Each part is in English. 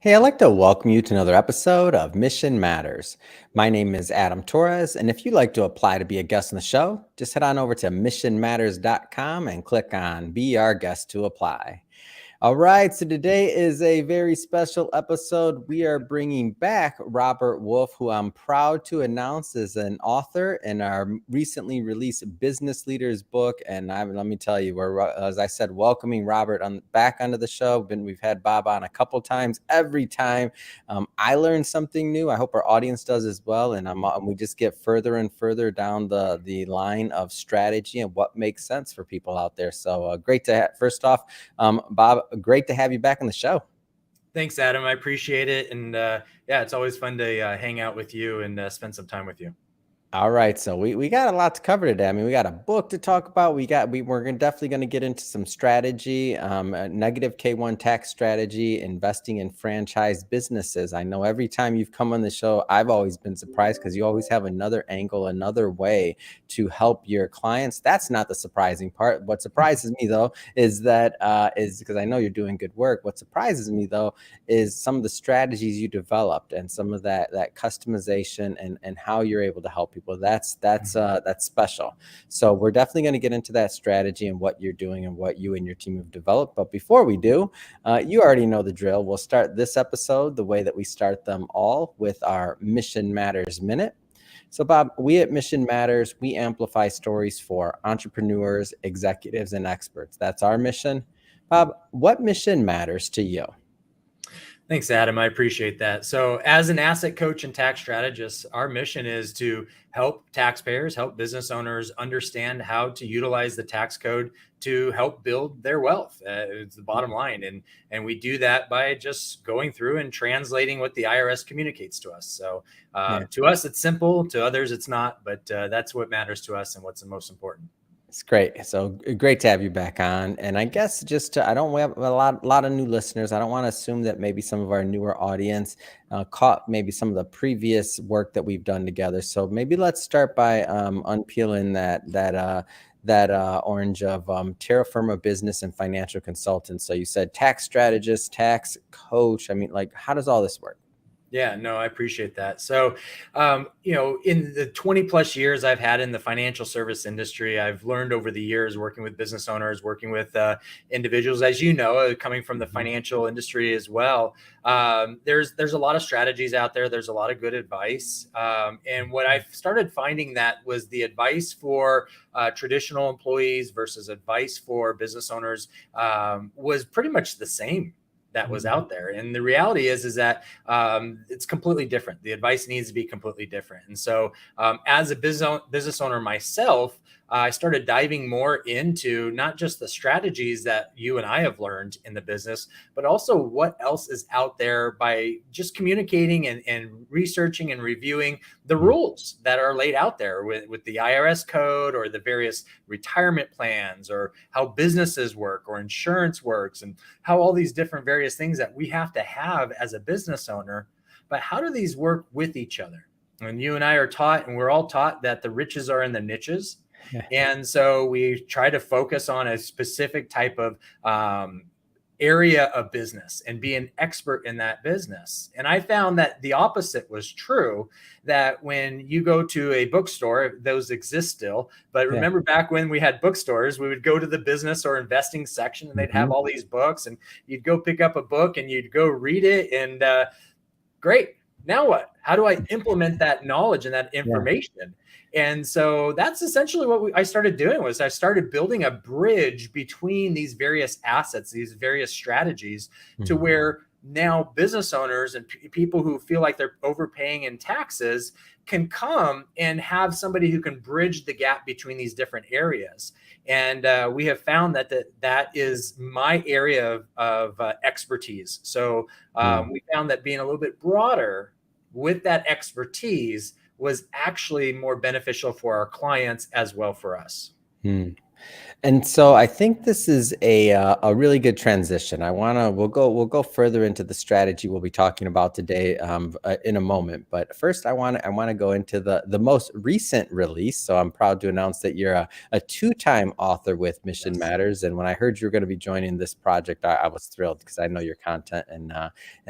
Hey, I'd like to welcome you to another episode of Mission Matters. My name is Adam Torres, and if you'd like to apply to be a guest on the show, just head on over to missionmatters.com and click on Be Our Guest to apply. All right, so today is a very special episode. We are bringing back Robert Wolf, who I'm proud to announce is an author in our recently released Business Leaders book. And let me tell you, we're, as I said, welcoming Robert back onto the show. We've had Bob on a couple times. Every time I learn something new. I hope our audience does as well. And we just get further and further down the line of strategy and what makes sense for people out there. So great to have, first off, Bob, great to have you back on the show. Thanks, Adam. I appreciate it. And yeah, it's always fun to hang out with you and spend some time with you. All right, so we got a lot to cover today. I mean, we got a book to talk about. Definitely going to get into some strategy, negative K1 tax strategy, investing in franchise businesses. I know every time you've come on the show, I've always been surprised because you always have another angle, another way to help your clients. That's not the surprising part. What surprises me though is because I know you're doing good work. What surprises me though is some of the strategies you developed and some of that customization and how you're able to help people. That's special. So we're definitely going to get into that strategy and what you're doing and what you and your team have developed. But before we do, you already know the drill. We'll start this episode the way that we start them all, with our Mission Matters Minute. So, Bob, we at Mission Matters, we amplify stories for entrepreneurs, executives, and experts. That's our mission. Bob, what mission matters to you? Thanks, Adam. I appreciate that. So, as an asset coach and tax strategist, our mission is to help taxpayers, help business owners understand how to utilize the tax code to help build their wealth. It's the bottom line, and we do that by just going through and translating what the IRS communicates to us. So, to us, it's simple. To others, it's not. But that's what matters to us and what's the most important. It's great. So great to have you back on. And I guess I don't have a lot of new listeners. I don't want to assume that maybe some of our newer audience caught maybe some of the previous work that we've done together. So maybe let's start by unpeeling that orange of Terra, Firma business and financial consultant. So you said tax strategist, tax coach. I mean, like, how does all this work? Yeah, no, I appreciate that. So, in the 20 plus years I've had in the financial service industry, I've learned over the years working with business owners, working with individuals, as you know, coming from the financial industry as well. There's a lot of strategies out there. There's a lot of good advice. And what I started finding that was the advice for traditional employees versus advice for business owners was pretty much the same that was out there. And the reality is that it's completely different. The advice needs to be completely different. And so as a business owner myself, I started diving more into not just the strategies that you and I have learned in the business, but also what else is out there by just communicating and researching and reviewing the rules that are laid out there with the IRS code or the various retirement plans or how businesses work or insurance works and how all these different various things that we have to have as a business owner. But how do these work with each other? And you and I are taught, and we're all taught, that the riches are in the niches. And so we try to focus on a specific type of area of business and be an expert in that business. And I found that the opposite was true, that when you go to a bookstore, those exist still. But remember back when we had bookstores, we would go to the business or investing section and they'd have all these books and you'd go pick up a book and you'd go read it. And great. Now what? How do I implement that knowledge and that information? And so that's essentially what I started doing. Was I started building a bridge between these various assets, these various strategies, to where now business owners and people who feel like they're overpaying in taxes can come and have somebody who can bridge the gap between these different areas. And we have found that is my area of expertise. So we found that being a little bit broader with that expertise was actually more beneficial for our clients as well for us. Hmm. And so I think this is a really good transition. We'll go further into the strategy we'll be talking about today in a moment. But first, I want to go into the most recent release. So I'm proud to announce that you're a two-time author with Mission Yes. Matters. And when I heard you were going to be joining this project, I was thrilled because I know your content and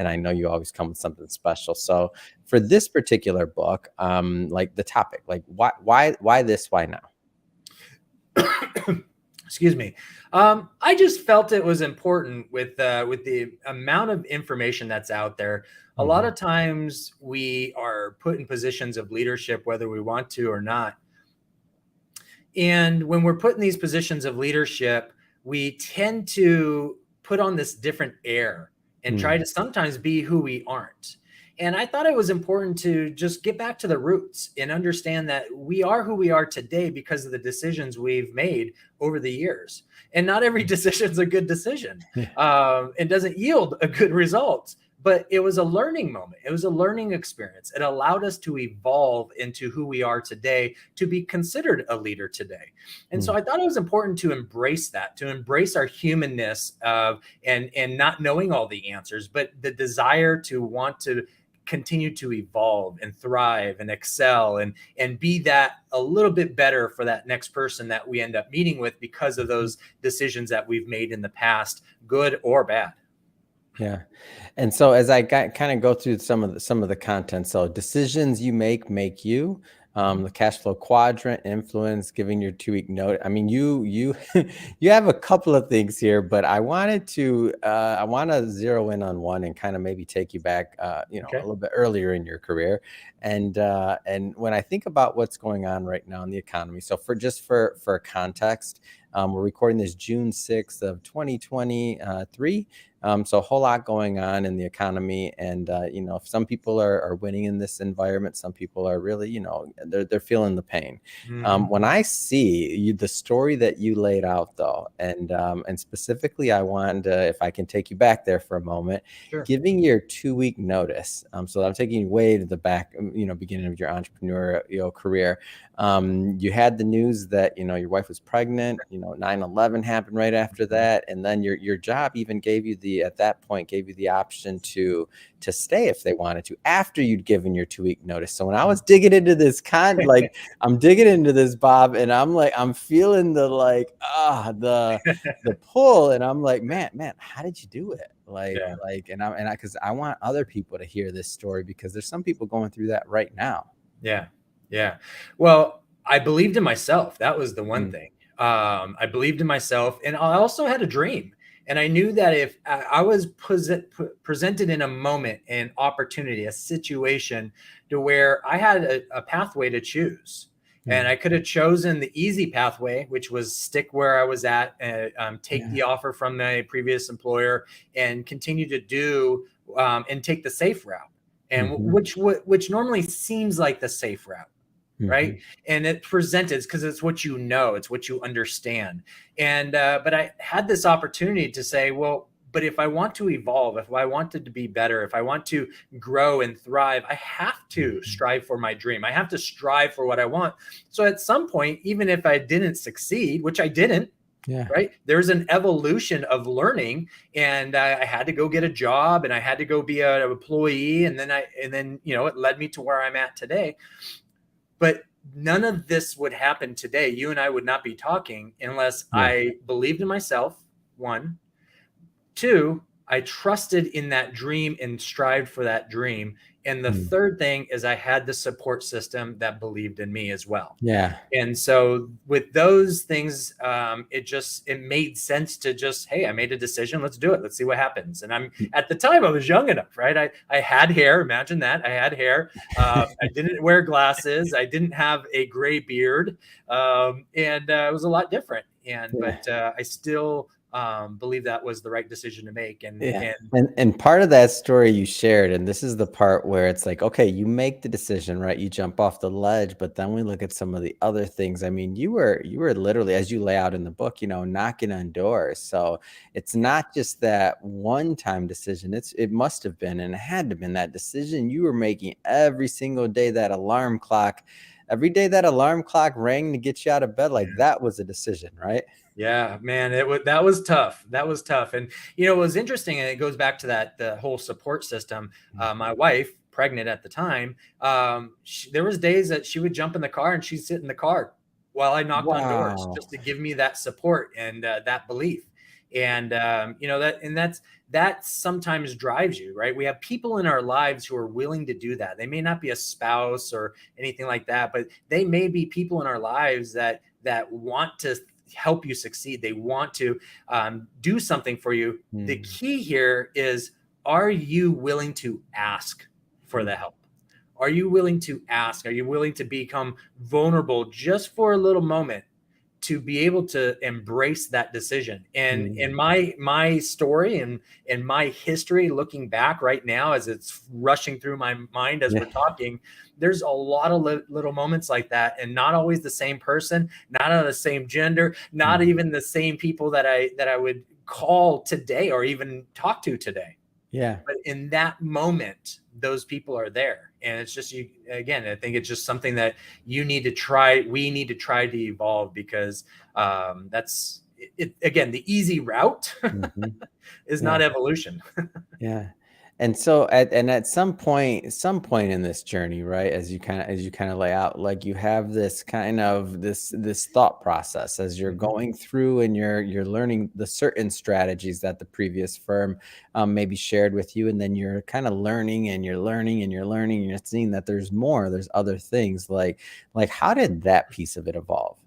I know you always come with something special. So for this particular book, like the topic, like why this, why now? Excuse me. I just felt it was important with the amount of information that's out there. A lot Hmm. of times we are put in positions of leadership, whether we want to or not. And when we're put in these positions of leadership, we tend to put on this different air and try to sometimes be who we aren't. And I thought it was important to just get back to the roots and understand that we are who we are today because of the decisions we've made over the years. And not every decision is a good decision. It doesn't yield a good result, but it was a learning moment. It was a learning experience. It allowed us to evolve into who we are today, to be considered a leader today. And so I thought it was important to embrace that, to embrace our humanness of and not knowing all the answers, but the desire to want to continue to evolve and thrive and excel and be that a little bit better for that next person that we end up meeting with because of those decisions that we've made in the past, good or bad. Yeah. And so as I kind of go through some of the content, so decisions you make you, the cash flow quadrant, influence, giving your 2 week note. I mean, you you have a couple of things here, but I want to zero in on one and kind of maybe take you back, a Okay. little bit earlier in your career. And when I think about what's going on right now in the economy, so for context, we're recording this June 6th of 2023. So a whole lot going on in the economy, and if some people are winning in this environment, some people are really, they're feeling the pain. Mm-hmm. When I see the story that you laid out, though, and specifically, I wanted to, if I can take you back there for a moment, Sure. giving your 2 week notice. So I'm taking you way to the back, beginning of your entrepreneurial career. You had the news that your wife was pregnant. 9/11 happened right after that, and then your job even gave you at that point gave you the option to stay if they wanted to after you'd given your 2 week notice. So when I was digging into this like I'm digging into this, Bob, and I'm feeling the pull, and I'm like, man, how did you do it? Yeah. And I because I want other people to hear this story because there's some people going through that right now. Yeah. Yeah. Well, I believed in myself. That was the one Mm, thing. I believed in myself, and I also had a dream. And I knew that if I was presented in a moment, an opportunity, a situation to where I had a pathway to choose. And mm, I could have chosen the easy pathway, which was stick where I was at, take yeah. the offer from my previous employer, and continue to do and take the safe route, and Hmm. which normally seems like the safe route, right? Hmm. And it presented because it's what you know, it's what you understand. And but I had this opportunity to say, well, but if I want to evolve, if I wanted to be better, if I want to grow and thrive, I have to Hmm. strive for my dream. I have to strive for what I want. So at some point, even if I didn't succeed, which I didn't, Yeah. right, there's an evolution of learning, and I had to go get a job, and I had to go be an employee, and then it led me to where I'm at today. But none of this would happen today. You and I would not be talking unless Yeah. I believed in myself, one. Two, I trusted in that dream and strived for that dream. And the Mm. third thing is I had the support system that believed in me as well. Yeah. And so with those things, it made sense to just, hey, I made a decision. Let's do it. Let's see what happens. And at the time I was young enough, right? I had hair. Imagine that. I had hair. I didn't wear glasses. I didn't have a gray beard. And it was a lot different. Yeah. But I still believe that was the right decision to make. And, Yeah. and And part of that story you shared, and this is the part where it's like, okay, you make the decision, right? You jump off the ledge, but then we look at some of the other things. I mean, you were literally, as you lay out in the book, knocking on doors. So it's not just that one time decision. It must have been, and it had to have been that decision you were making every single day, that alarm clock every day that alarm clock rang to get you out of bed, like that was a decision, right? Yeah, man, that was tough. That was tough. And it was interesting, and it goes back to that the whole support system. My wife, pregnant at the time, there was days that she would jump in the car and she'd sit in the car while I knocked on doors just Wow. to give me that support and that belief. And that sometimes drives you, right? We have people in our lives who are willing to do that. They may not be a spouse or anything like that, but they may be people in our lives that want to help you succeed. They want to do something for you. The Mm. key here is, are you willing to ask for the help? Are you willing to ask? Are you willing to become vulnerable just for a little moment to be able to embrace that decision? And in Mm. my story and in my history, looking back right now as it's rushing through my mind as Yeah. we're talking, there's a lot of little moments like that, and not always the same person, not of the same gender, not Mm. even the same people that I would call today or even talk to today. Yeah. But in that moment, those people are there. And it's just, you, again, I think it's just something that you need to try. We need to try to evolve, because that's it. Again, the easy route Mhm. is Yeah. not evolution. Yeah. And so at some point in this journey, right, as you kind of lay out, like you have this kind of this thought process as you're Mhm. going through and you're learning the certain strategies that the previous firm maybe shared with you, and then you're kind of learning and you're learning and you're learning and you're seeing that there's more, there's other things like how did that piece of it evolve?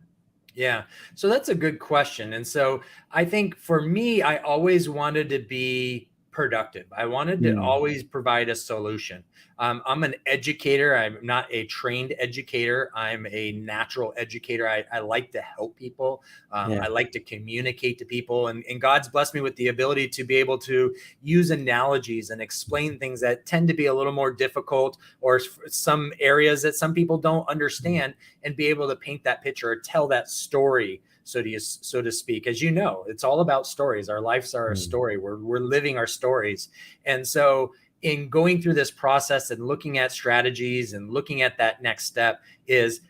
Yeah. So that's a good question. And so I think for me, I always wanted to be productive. I wanted to Mm. always provide a solution. I'm an educator. I'm not a trained educator. I'm a natural educator. I like to help people. Yeah. I like to communicate to people. And God's blessed me with the ability to be able to use analogies and explain things that tend to be a little more difficult, or some areas that some people don't Mm. understand, and be able to paint that picture or tell that story, so to speak. As you know, it's all about stories. Our lives are a Mm. story. We're living our stories. And so in going through this process and looking at strategies and looking at that next step is,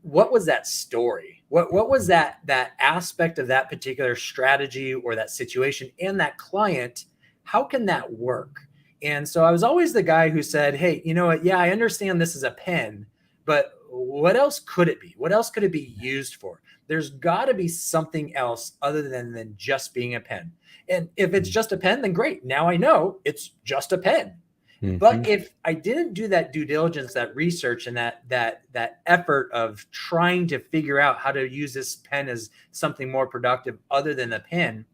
what was that story? What was that aspect of that particular strategy or that situation and that client? How can that work? And so I was always the guy who said, "Hey, you know what? Yeah, I understand this is a pen, but what else could it be? What else could it be used for? There's got to be something else other than just being a pen. And if it's Mm. just a pen, then great. Now I know it's just a pen. But Mhm. if I didn't do that due diligence, that research, and that effort of trying to figure out how to use this pen as something more productive other than a pen,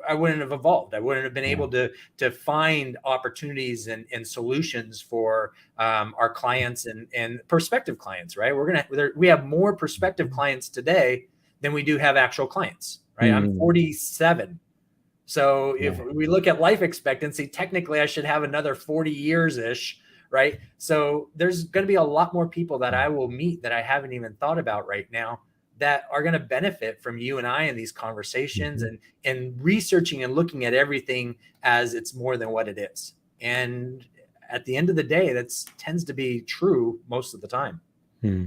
I wouldn't have evolved. I wouldn't have been Yeah. able to find opportunities and solutions for our clients and prospective clients. Right? We have more prospective Mhm. clients today than we do have actual clients. Right? I'm Mm. 47. So if Yeah. we look at life expectancy, technically I should have another 40 years ish, right? So there's going to be a lot more people that I will meet that I haven't even thought about right now, that are going to benefit from you and I in these conversations, Mhm. and researching and looking at everything as it's more than what it is. And at the end of the day, that tends to be true most of the time. Hmm.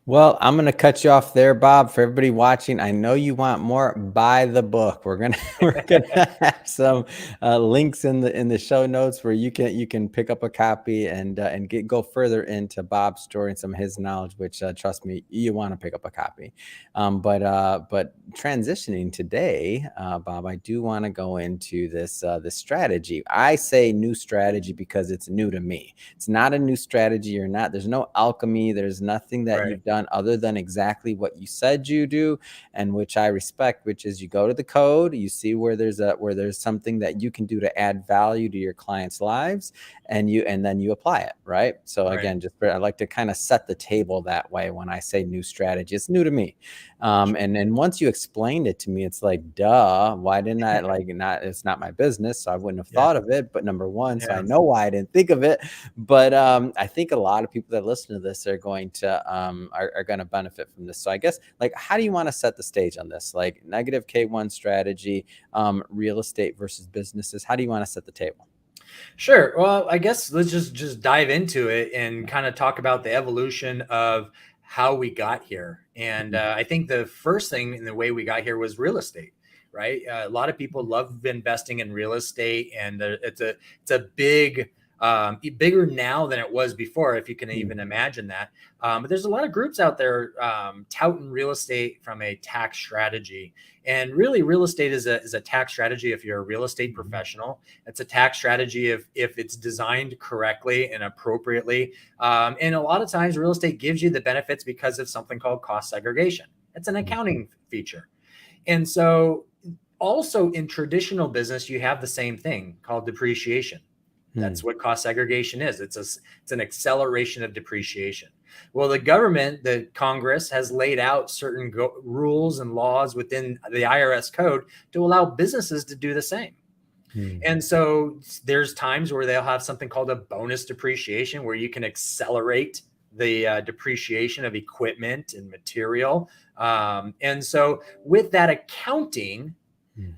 Well, I'm gonna cut you off there, Bob. For everybody watching, I know you want more. Buy the book. We're gonna we're gonna have some links in the show notes where you can pick up a copy and go further into Bob's story and some of his knowledge. Which trust me, you want to pick up a copy. But transitioning today, Bob, I do want to go into this strategy. I say new strategy because it's new to me. It's not a new strategy or not. There's no alchemy. There's nothing that Right. you've done other than exactly what you said you do, and which I respect, which is you go to the code, you see where there's something that you can do to add value to your clients' lives, and then you apply it, right? So Right. again, I like to kind of set the table that way when I say new strategy. It's new to me. And then once you explained it to me, it's like, duh, why didn't I like not? It's not my business, so I wouldn't have Yeah. thought of it. But number one, so I Yeah. know why I didn't think of it. But I think a lot of people that listen to this are going to benefit from this. So I guess, like, how do you want to set the stage on this? Like negative K1 strategy, real estate versus businesses. How do you want to set the table? Sure. Well, I guess let's just dive into it and kind of talk about the evolution of how we got here. And I think the first thing in the way we got here was real estate, right? A lot of people love investing in real estate, and it's a big bigger now than it was before, if you can even imagine that. But there's a lot of groups out there touting real estate from a tax strategy. And really, real estate is a tax strategy if you're a real estate professional. It's a tax strategy if it's designed correctly and appropriately. And a lot of times, real estate gives you the benefits because of something called cost segregation. It's an accounting feature. And so, also in traditional business, you have the same thing called depreciation. That's what cost segregation is. It's an acceleration of depreciation. Well, the government, the Congress, has laid out certain rules and laws within the IRS code to allow businesses to do the same. And so there's times where they'll have something called a bonus depreciation, where you can accelerate the depreciation of equipment and material. And so with that accounting,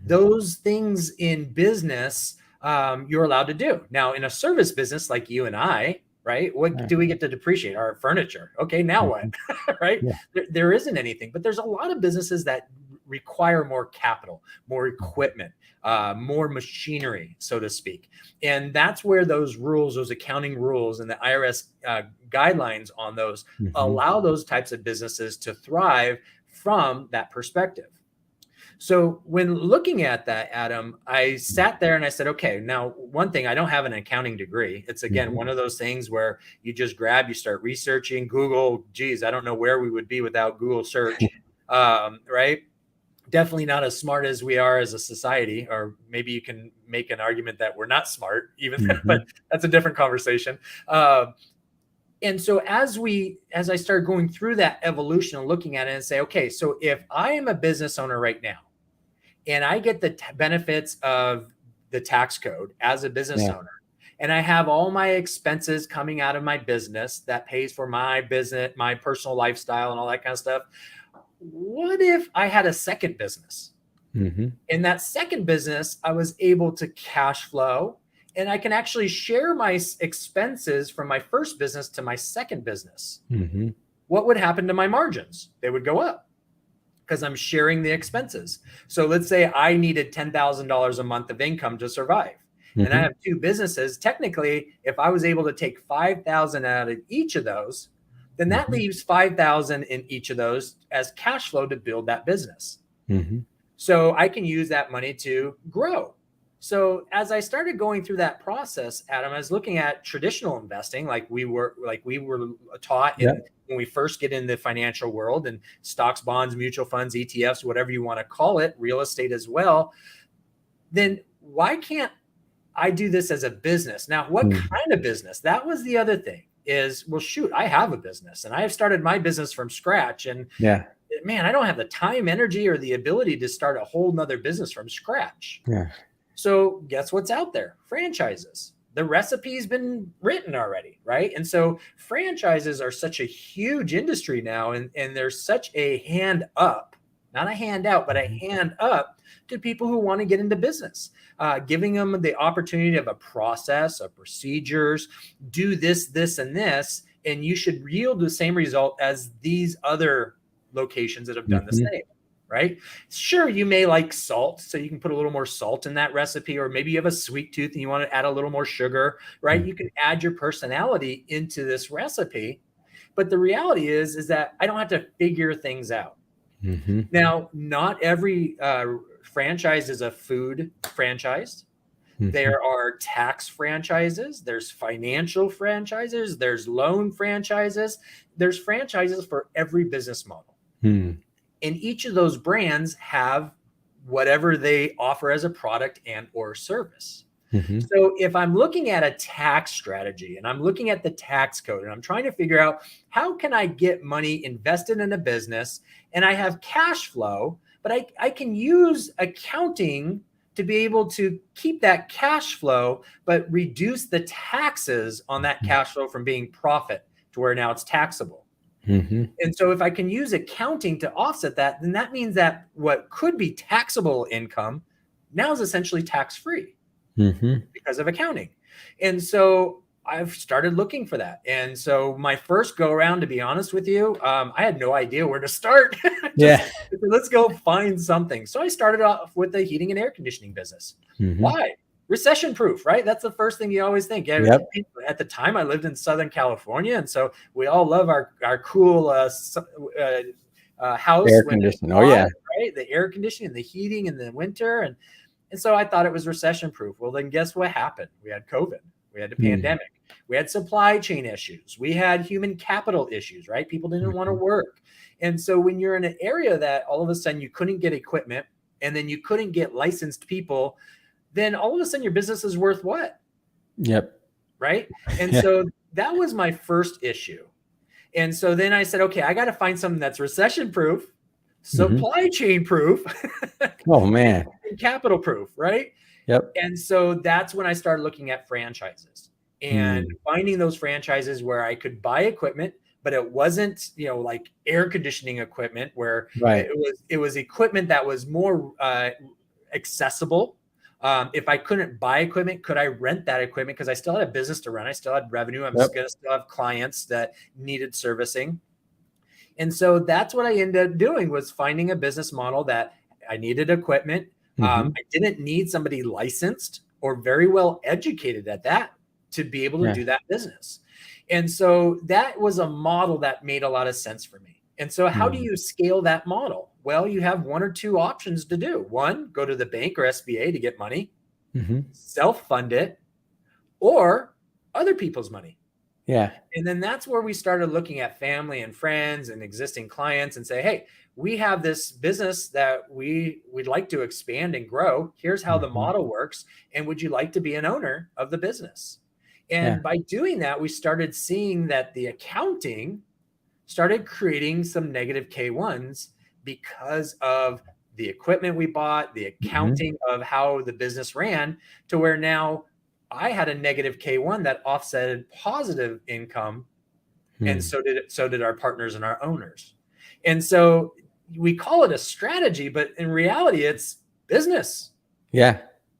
those things in business, you're allowed to do. Now, in a service business like you and I, right? What do we get to depreciate? Our furniture. Okay, now what? Right? Yeah. There isn't anything, but there's a lot of businesses that require more capital, more equipment, more machinery, so to speak. And that's where those rules, those accounting rules and the IRS guidelines on those allow those types of businesses to thrive from that perspective. So when looking at that, Adam, I sat there and I said, okay, now one thing, I don't have an accounting degree. It's again, one of those things where you just grab, you start researching Google. Geez, I don't know where we would be without Google search, right? Definitely not as smart as we are as a society, or maybe you can make an argument that we're not smart even, but that's a different conversation. And so as I started going through that evolution and looking at it and say, okay, so if I am a business owner right now and I get the benefits of the tax code as a business owner, and I have all my expenses coming out of my business that pays for my business, my personal lifestyle and all that kind of stuff. What if I had a second business? In that second business, I was able to cash flow, and I can actually share my expenses from my first business to my second business. What would happen to my margins? They would go up because I'm sharing the expenses. So let's say I needed $10,000 a month of income to survive. And I have two businesses. Technically, if I was able to take 5,000 out of each of those, then that leaves 5,000 in each of those as cash flow to build that business. So I can use that money to grow. So as I started going through that process, Adam, I was looking at traditional investing, like we were taught when we first get in the financial world, and stocks, bonds, mutual funds, ETFs, whatever you want to call it, real estate as well. Then why can't I do this as a business? Now, what kind of business? That was the other thing. Is, well, shoot, I have a business and I have started my business from scratch. And man, I don't have the time, energy, or the ability to start a whole nother business from scratch. So guess what's out there? Franchises. The recipe's been written already, right? And so franchises are such a huge industry now, and there's such a hand up, not a handout, but a hand up to people who want to get into business, giving them the opportunity of a process, of procedures, do this, this, and this, and you should yield the same result as these other locations that have done the same, right? Sure, you may like salt, so you can put a little more salt in that recipe, or maybe you have a sweet tooth and you want to add a little more sugar, right? You can add your personality into this recipe, but the reality is that I don't have to figure things out. Now, not every franchise is a food franchise. There are tax franchises. There's financial franchises. There's loan franchises. There's franchises for every business model. And each of those brands have whatever they offer as a product and or service. So if I'm looking at a tax strategy and I'm looking at the tax code and I'm trying to figure out how can I get money invested in a business and I have cash flow, but I can use accounting to be able to keep that cash flow, but reduce the taxes on that cash flow from being profit to where now it's taxable. And so if I can use accounting to offset that, then that means that what could be taxable income now is essentially tax-free because of accounting. And so I've started looking for that. And so my first go around, to be honest with you, I had no idea where to start. Yeah. Let's go find something. So I started off with the heating and air conditioning business. Why? Recession proof, right? That's the first thing you always think. Yep. At the time, I lived in Southern California, and so we all love our cool house. Air conditioning. Oh yeah. Right. The air conditioning, the heating in the winter, and so I thought it was recession proof. Well, then guess what happened? We had COVID. We had the pandemic. We had supply chain issues. We had human capital issues, right? People didn't want to work. And so when you're in an area that all of a sudden you couldn't get equipment and then you couldn't get licensed people, then all of a sudden your business is worth what? Yep. Right. And so that was my first issue. And so then I said, okay, I got to find something that's recession proof, supply chain proof. Oh man. And capital proof, right? Yep. And so that's when I started looking at franchises and finding those franchises where I could buy equipment, but it wasn't, like air conditioning equipment where it was equipment that was more accessible. If I couldn't buy equipment, could I rent that equipment? Because I still had a business to run. I still had revenue. I'm going to still have clients that needed servicing. And so that's what I ended up doing, was finding a business model that I needed equipment. I didn't need somebody licensed or very well educated at that to be able to do that business. And so that was a model that made a lot of sense for me. And so how do you scale that model? Well, you have one or two options to do. One, go to the bank or SBA to get money, self-fund it, or other people's money. Yeah. And then that's where we started looking at family and friends and existing clients and say, hey, we have this business that we'd like to expand and grow. Here's how the model works. And would you like to be an owner of the business? And by doing that, we started seeing that the accounting started creating some negative K1s because of the equipment we bought, the accounting of how the business ran, to where now I had a negative K1 that offsetted positive income. And so did our partners and our owners. And so we call it a strategy, but in reality, it's business. Yeah.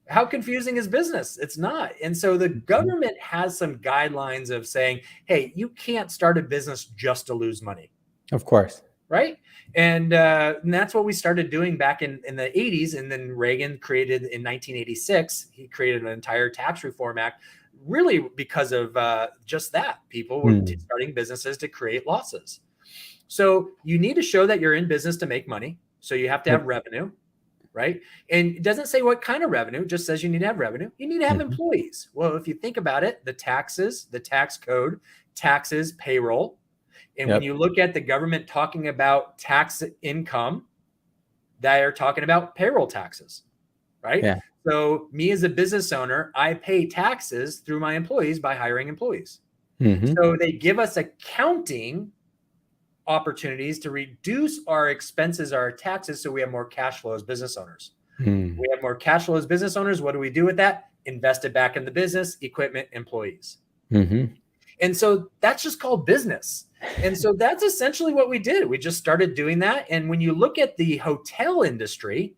How confusing is business? It's not. And so the government has some guidelines of saying, hey, you can't start a business just to lose money. Of course. Right. And that's what we started doing back in the 80s. And then Reagan created in 1986, he created an entire tax reform act, really because of just that. People were starting businesses to create losses. So you need to show that you're in business to make money. So you have to have revenue. Right. And it doesn't say what kind of revenue, it just says you need to have revenue. You need to have employees. Well, if you think about it, the taxes, the tax code, taxes, payroll. And when you look at the government talking about tax income, they are talking about payroll taxes. Right. Yeah. So me as a business owner, I pay taxes through my employees by hiring employees. So they give us accounting opportunities to reduce our expenses, our taxes, so we have more cash flow as business owners. We have more cash flow as business owners. What do we do with that? Invest it back in the business, equipment, employees. And so that's just called business. And so that's essentially what we did. We just started doing that. And when you look at the hotel industry,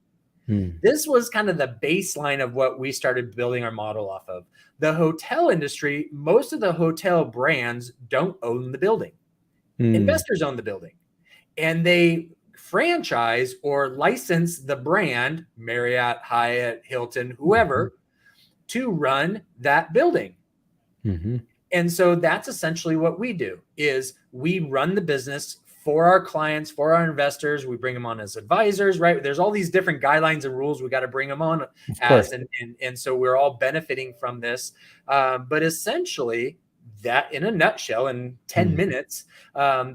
this was kind of the baseline of what we started building our model off of. The hotel industry, most of the hotel brands don't own the building. Investors own the building, and they franchise or license the brand, Marriott, Hyatt, Hilton, whoever, to run that building. And so that's essentially what we do, is we run the business for our clients, for our investors. We bring them on as advisors, right? There's all these different guidelines and rules we got to bring them on as, and so we're all benefiting from this. But essentially, that in a nutshell, in 10 minutes,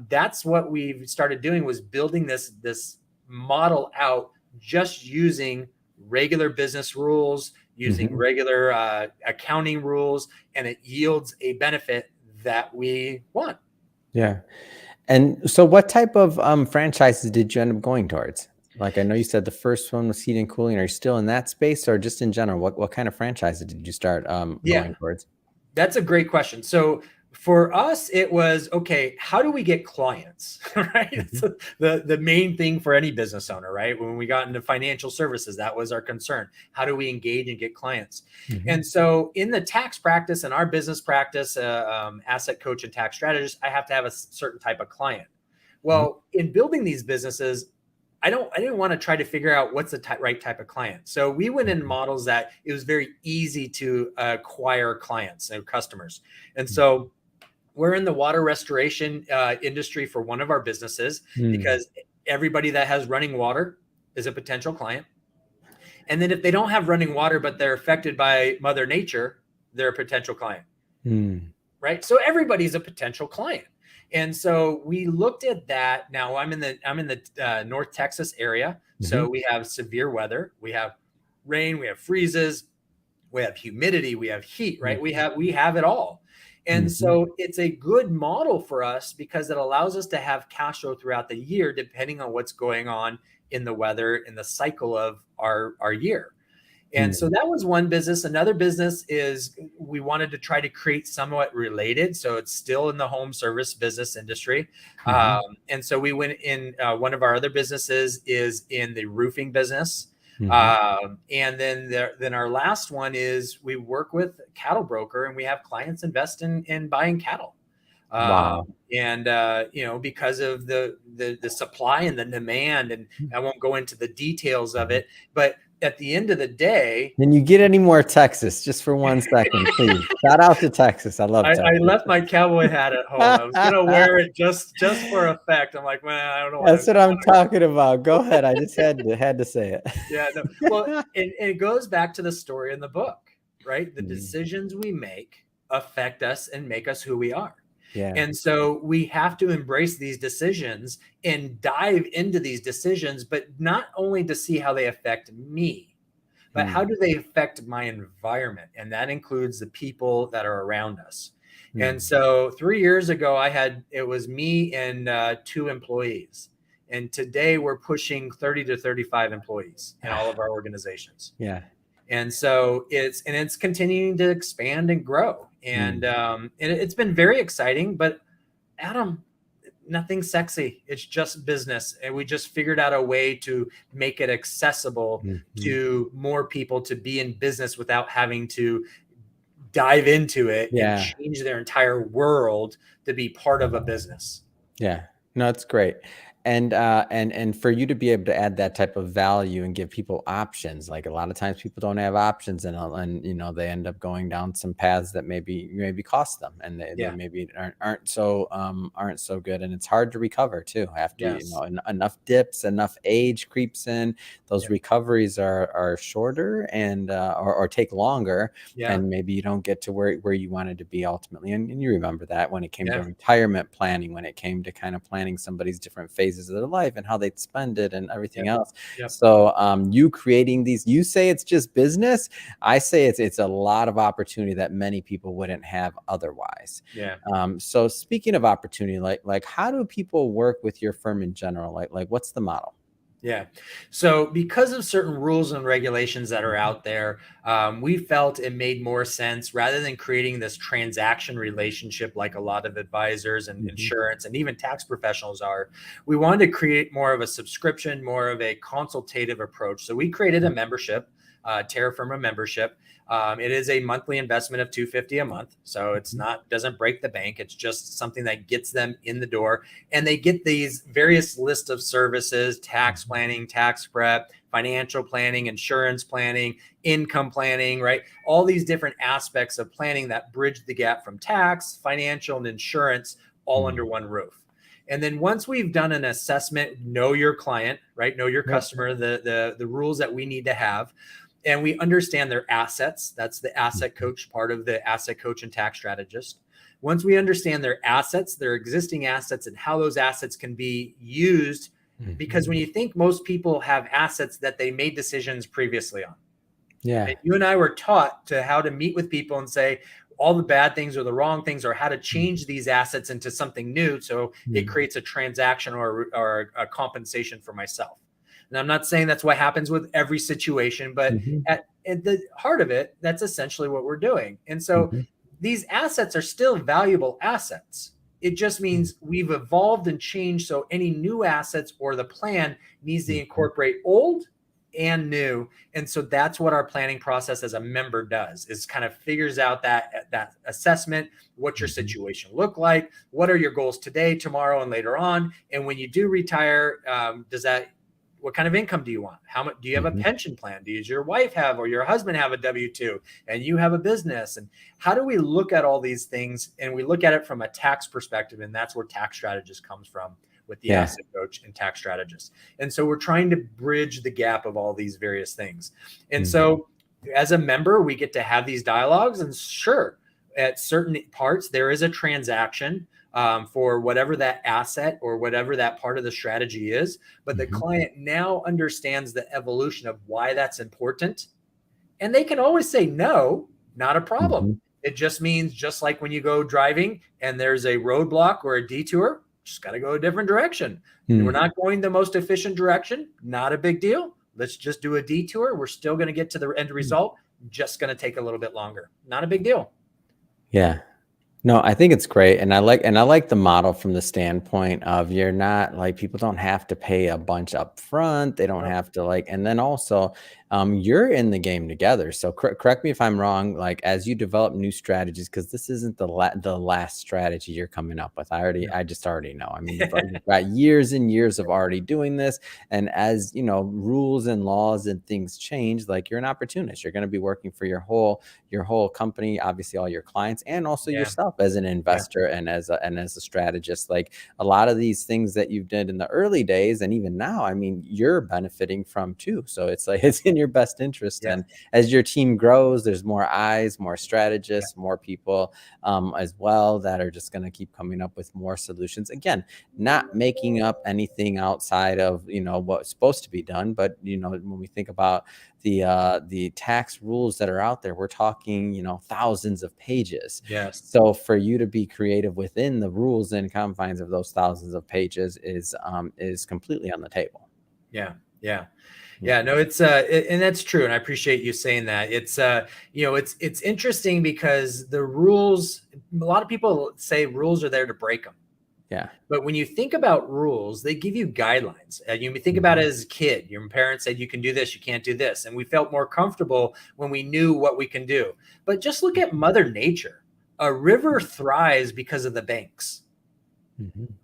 that's what we've started doing, was building this model out, just using regular business rules, using regular accounting rules, and it yields a benefit that we want. Yeah. And so what type of franchises did you end up going towards? Like, I know you said the first one was heating and cooling. Are you still in that space, or just in general? What kind of franchises did you start going towards? That's a great question. So For us, it was, okay, how do we get clients? Right? Mhm. So the main thing for any business owner, right? When we got into financial services, that was our concern. How do we engage and get clients? Mhm. And so in the tax practice and our business practice, asset coach and tax strategist, I have to have a certain type of client. Mhm. Well, in building these businesses, I didn't want to try to figure out what's the right type of client. So we went in Mhm. models that it was very easy to acquire clients and customers. And Mhm. so we're in the water restoration industry for one of our businesses, Mm. because everybody that has running water is a potential client. And then if they don't have running water, but they're affected by Mother Nature, they're a potential client, Mm. right? So everybody's a potential client. And so we looked at that. Now I'm in the North Texas area, so Mhm. we have severe weather, we have rain, we have freezes, we have humidity, we have heat, right? Mhm. We have it all. And Mhm. so it's a good model for us because it allows us to have cash flow throughout the year, depending on what's going on in the weather, in the cycle of our year. And so Mm. that was one business. Another business is we wanted to try to create somewhat related. So it's still in the home service business industry. Mhm. And so we went in, one of our other businesses is in the roofing business. Mhm. And then our last one is we work with cattle broker, and we have clients invest in buying cattle. Wow. And because of the supply and the demand, and I won't go into the details of Mhm. it, but at the end of the day, Can you get any more Texas just for 1 second, please? Shout out to Texas. I love I Texas. left my cowboy hat at home. I was gonna wear it just for effect. I'm like, man, I don't know That's what. what I'm talking about. Go ahead. I just had to say Yeah, no. Well, it. and it goes back to the story in the book, right? The Mm. decisions we make affect us and make us who we are. Yeah. And so we have to embrace these decisions and dive into these decisions, but not only to see how they affect me, but how Mm. do they affect my environment? And that includes the people that are around us. And Mm. so 3 years ago, it was me and two employees. And today we're pushing 30 to 35 employees in all of our organizations. Yeah. And so it's continuing to expand and grow. And, Mm. it's been very exciting, but Adam, nothing sexy. It's just business. And we just figured out a way to make it accessible Mhm. to more people to be in business without having to dive into it and Yeah. change their entire world to be part of a business. Yeah. No, it's great. And for you to be able to add that type of value and give people options, like a lot of times people don't have options, and they end up going down some paths that maybe cost them, and they Yeah. maybe aren't so good, and it's hard to recover too after Yes. enough dips, enough age creeps in. Those Yeah. recoveries are shorter and or take longer, Yeah. and maybe you don't get to where you wanted to be ultimately. And you remember that when it came to Yeah. retirement planning, when it came to kind of planning somebody's different phases of their life and how they'd spend it and everything Yep. else. Yep. So you creating these, you say it's just business. I say it's a lot of opportunity that many people wouldn't have otherwise. Yeah. So speaking of opportunity, like how do people work with your firm in general? Like what's the model? Yeah. So, because of certain rules and regulations that are Mhm. out there, we felt it made more sense, rather than creating this transaction relationship like a lot of advisors and Mhm. insurance and even tax professionals are. We wanted to create more of a subscription, more of a consultative approach. So, we created a membership, Terra Firma membership. It is a monthly investment of $250 a month, so it's Mhm. not doesn't break the bank. It's just something that gets them in the door, and they get these various lists of services: tax Mhm. planning, tax prep, financial planning, insurance planning, income planning, right? All these different aspects of planning that bridge the gap from tax, financial, and insurance, all under Mhm. one roof. And then once we've done an assessment, know your client, right? Know your Yep. customer, the rules that we need to have, and we understand their assets. That's the asset Mhm. coach part of the asset coach and tax strategist. Once we understand their assets, their existing assets, and how those assets can be used, because Mhm. when you think, most people have assets that they made decisions previously on. Yeah. And you and I were taught to how to meet with people and say all the bad things or the wrong things, or how to change these assets into something new, so it Mhm. creates a transaction or a compensation for myself. And I'm not saying that's what happens with every situation, but Mhm. at the heart of it, that's essentially what we're doing. And so Mhm. these assets are still valuable assets. It just means we've evolved and changed. So any new assets or the plan needs to incorporate old and new. And so that's what our planning process as a member does, is kind of figures out that assessment. What's your situation look like? What are your goals today, tomorrow, and later on? And when you do retire, what kind of income do you want? How much do you have a pension plan? Does your wife have, or your husband have a W-2 and you have a business? And how do we look at all these things? And we look at it from a tax perspective. And that's where tax strategist comes from, with the asset coach and tax strategist. And so we're trying to bridge the gap of all these various things. And so as a member, we get to have these dialogues, and sure, at certain parts, there is a transaction for whatever that asset or whatever that part of the strategy is. But the client now understands the evolution of why that's important. And they can always say no, not a problem. It just means, just like when you go driving and there's a roadblock or a detour, just got to go a different direction. We're not going the most efficient direction. Not a big deal. Let's just do a detour. We're still going to get to the end result. Just going to take a little bit longer. Not a big deal. Yeah. No, I think it's great. And I like the model from the standpoint of, you're not like, people don't have to pay a bunch up front. They don't have to and then also you're in the game together. So correct me if I'm wrong, like, as you develop new strategies, because this isn't the last strategy you're coming up with. I just already know. I mean, you've got years and years of already doing this. And as you know, rules and laws and things change, like, you're an opportunist. You're going to be working for your whole company, obviously all your clients, and also yourself as an investor and as a strategist. Like, a lot of these things that you've did in the early days, and even now, I mean, you're benefiting from too. So it's like, it's in your best interest. And as your team grows, there's more eyes, more strategists, more people as well, that are just going to keep coming up with more solutions. Again, not making up anything outside of, what's supposed to be done. But, when we think about the tax rules that are out there, we're talking, thousands of pages. Yes. So for you to be creative within the rules and confines of those thousands of pages is completely on the table. No, it's and that's true. And I appreciate you saying that. It's it's interesting because the rules, a lot of people say rules are there to break them. Yeah. But when you think about rules, they give you guidelines. You think about it as a kid. Your parents said you can do this, you can't do this. And we felt more comfortable when we knew what we can do. But just look at Mother Nature. A river thrives because of the banks,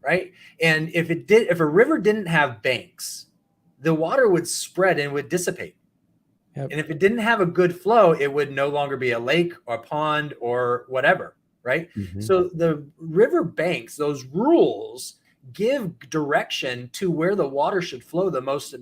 right? And if a river didn't have banks, the water would spread and would dissipate. And if it didn't have a good flow, it would no longer be a lake or a pond or whatever. Right. So the river banks, those rules give direction to where the water should flow the most.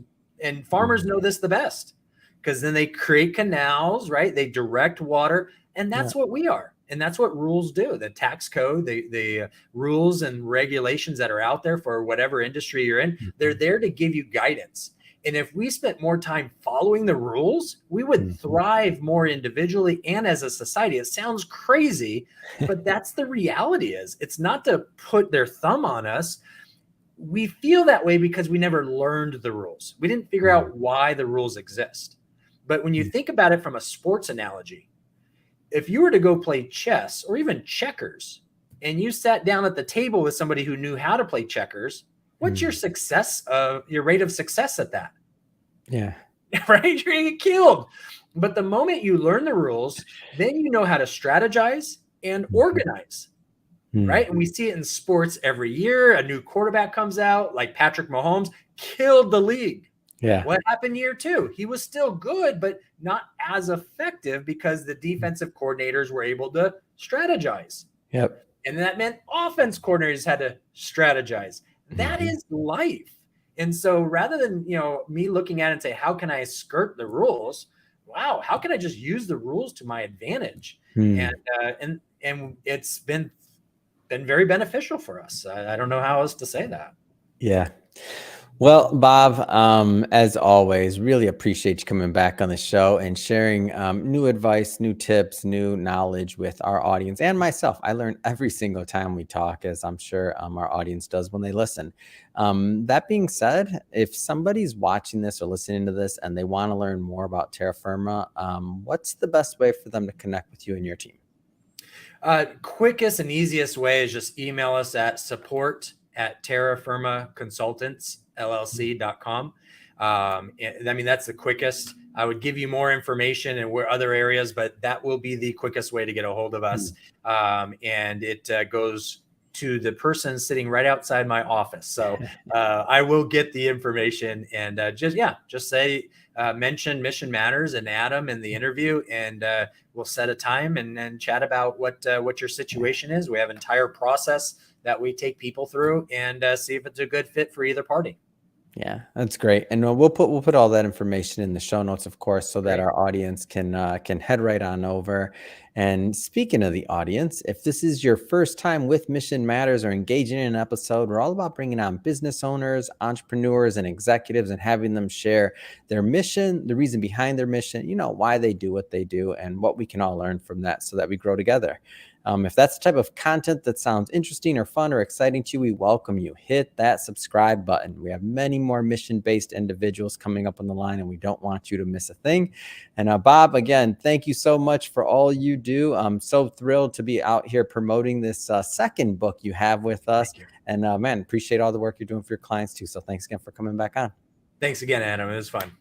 And farmers know this the best, because then they create canals, right? They direct water. And that's what we are. And that's what rules do. The tax code, the rules and regulations that are out there for whatever industry you're in, they're there to give you guidance. And if we spent more time following the rules, we would thrive more individually and as a society. It sounds crazy, but that's the reality. It's not to put their thumb on us. We feel that way because we never learned the rules. We didn't figure out why the rules exist. But when you think about it from a sports analogy, if you were to go play chess or even checkers, and you sat down at the table with somebody who knew how to play checkers, what's your rate of success at that? Yeah. Right? You're going to get killed. But the moment you learn the rules, then you know how to strategize and organize. Right? And we see it in sports every year. A new quarterback comes out, like Patrick Mahomes, killed the league. Yeah. What happened year 2? He was still good, but not as effective because the defensive coordinators were able to strategize. Yep. And that meant offense coordinators had to strategize. That is life. And so rather than, me looking at it and say, how can I skirt the rules? Wow, how can I just use the rules to my advantage? And it's been very beneficial for us. I don't know how else to say that. Yeah. Well, Bob, as always, really appreciate you coming back on the show and sharing new advice, new tips, new knowledge with our audience and myself. I learn every single time we talk, as I'm sure our audience does when they listen. That being said, if somebody's watching this or listening to this and they want to learn more about Terra Firma, what's the best way for them to connect with you and your team? Quickest and easiest way is just email us at support@terrafirmaconsultantsllc.com. I mean, that's the quickest. I would give you more information and where other areas, but that will be the quickest way to get a hold of us. And it goes to the person sitting right outside my office. So I will get the information and just say, mention Mission Matters and Adam in the interview, and we'll set a time and chat about what your situation is. We have an entire process that we take people through and see if it's a good fit for either party. Yeah, that's great. And we'll put all that information in the show notes, of course, so that Great. our audience can head right on over. And speaking of the audience, if this is your first time with Mission Matters or engaging in an episode, we're all about bringing on business owners, entrepreneurs, and executives and having them share their mission, the reason behind their mission, why they do what they do, and what we can all learn from that so that we grow together. If that's the type of content that sounds interesting or fun or exciting to you, we welcome you. Hit that subscribe button. We have many more mission-based individuals coming up on the line, and we don't want you to miss a thing. And Bob, again, thank you so much for all you do. I'm so thrilled to be out here promoting this second book you have with us. And man, appreciate all the work you're doing for your clients too. So thanks again for coming back on. Thanks again, Adam. It was fun.